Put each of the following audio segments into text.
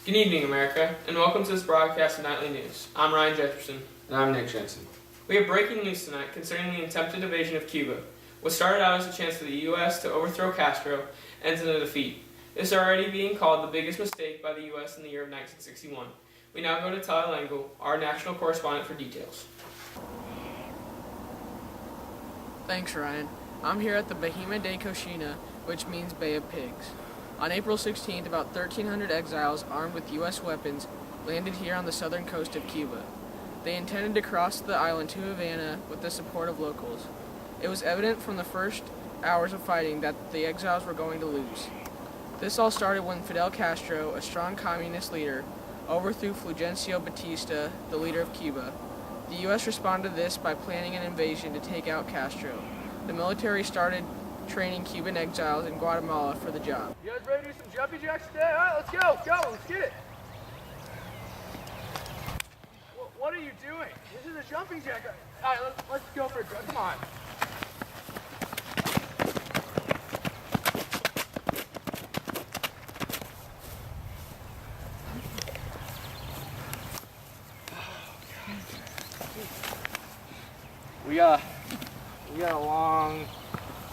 Good evening, America, and welcome to this broadcast of Nightly News. I'm Ryan Jefferson. And I'm Nick Jensen. We have breaking news tonight concerning the attempted invasion of Cuba. What started out as a chance for the U.S. to overthrow Castro ends in a defeat. This is already being called the biggest mistake by the U.S. in the year of 1961. We now go to Tyler Langle, our national correspondent, for details. Thanks, Ryan. I'm here at the Bahima de Cochina, which means Bay of Pigs. On April 16th, about 1,300 exiles armed with U.S. weapons landed here on the southern coast of Cuba. They intended to cross the island to Havana with the support of locals. It was evident from the first hours of fighting that the exiles were going to lose. This all started when Fidel Castro, a strong communist leader, overthrew Fulgencio Batista, the leader of Cuba. The U.S. responded to this by planning an invasion to take out Castro. The military started training Cuban exiles in Guatemala for the job. You guys ready to do some jumping jacks today? All right, let's go, let's get it. What are you doing? This is a jumping jack. All right, let's go for it, bro. Come on. We got a long,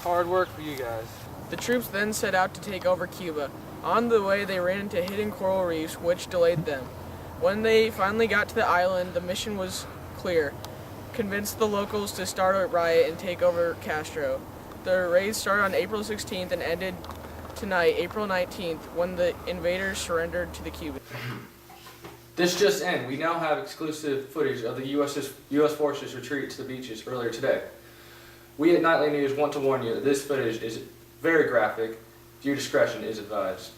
hard work for you guys. The troops then set out to take over Cuba. On the way, they ran into hidden coral reefs, which delayed them. When they finally got to the island, the mission was clear: convince the locals to start a riot and take over Castro. The raid started on April 16th and ended tonight, April 19th, when the invaders surrendered to the Cubans. This just in, we now have exclusive footage of the U.S. forces retreat to the beaches earlier today. We at Nightly News want to warn you that this footage is very graphic. Viewer discretion is advised.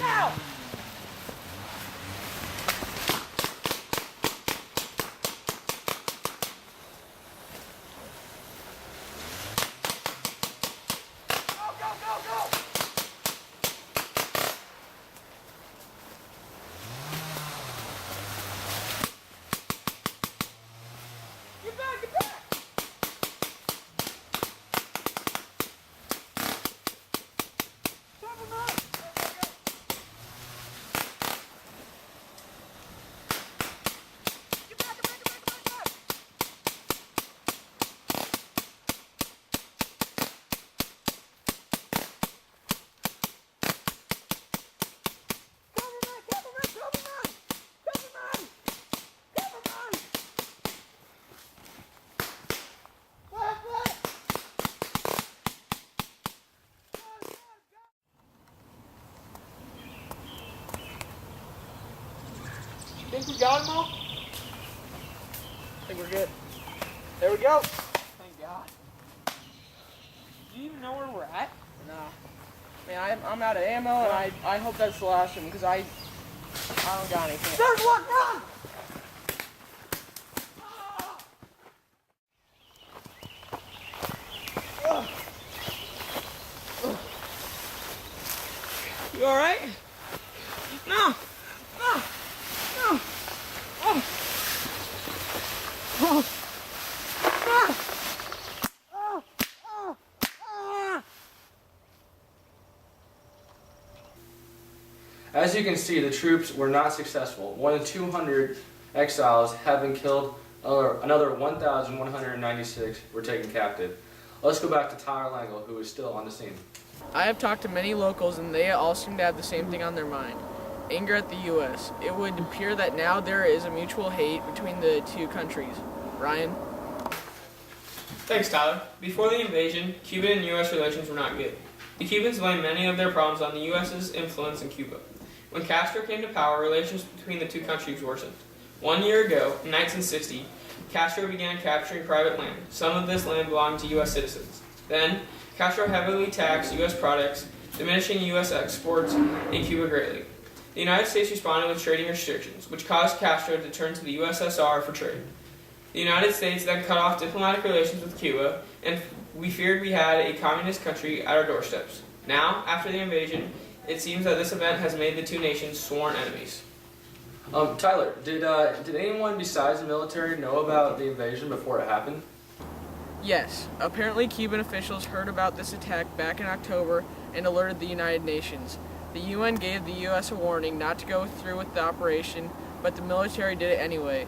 Now! Go! Get back! Cover up! Get back! Think we got them all? I think we're good. There we go. Thank God. Do you even know where we're at? No. Man, I'm out of ammo, and I hope that's the last one, because I don't got anything. There's one, run! You all right? No. As you can see, the troops were not successful. More than 200 exiles have been killed. Another 1,196 were taken captive. Let's go back to Tyler Langle, who is still on the scene. I have talked to many locals, and they all seem to have the same thing on their mind: anger at the U.S. It would appear that now there is a mutual hate between the two countries. Ryan? Thanks, Tyler. Before the invasion, Cuban and U.S. relations were not good. The Cubans blamed many of their problems on the U.S.'s influence in Cuba. When Castro came to power, relations between the two countries worsened. 1 year ago, in 1960, Castro began capturing private land. Some of this land belonged to U.S. citizens. Then, Castro heavily taxed U.S. products, diminishing U.S. exports in Cuba greatly. The United States responded with trading restrictions, which caused Castro to turn to the USSR for trade. The United States then cut off diplomatic relations with Cuba, and we feared we had a communist country at our doorsteps. Now, after the invasion, it seems that this event has made the two nations sworn enemies. Tyler, did anyone besides the military know about the invasion before it happened? Yes, apparently Cuban officials heard about this attack back in October and alerted the United Nations. The UN gave the U.S. a warning not to go through with the operation, but the military did it anyway.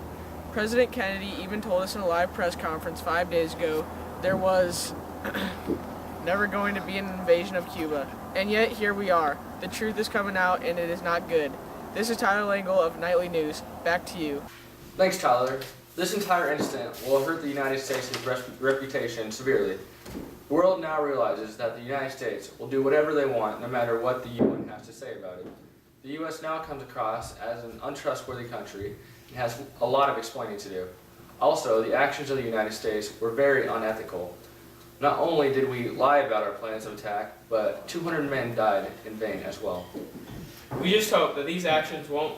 President Kennedy even told us in a live press conference 5 days ago there was never going to be an invasion of Cuba. And yet here we are. The truth is coming out and it is not good. This is Tyler Langle of Nightly News. Back to you. Thanks, Tyler. This entire incident will hurt the United States' reputation severely. The world now realizes that the United States will do whatever they want, no matter what the UN has to say about it. The U.S. now comes across as an untrustworthy country and has a lot of explaining to do. Also, the actions of the United States were very unethical. Not only did we lie about our plans of attack, but 200 men died in vain as well. We just hope that these actions won't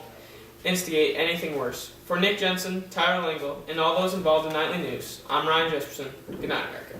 instigate anything worse. For Nick Jensen, Tyler Langle, and all those involved in Nightly News, I'm Ryan Jesperson. Good night, America.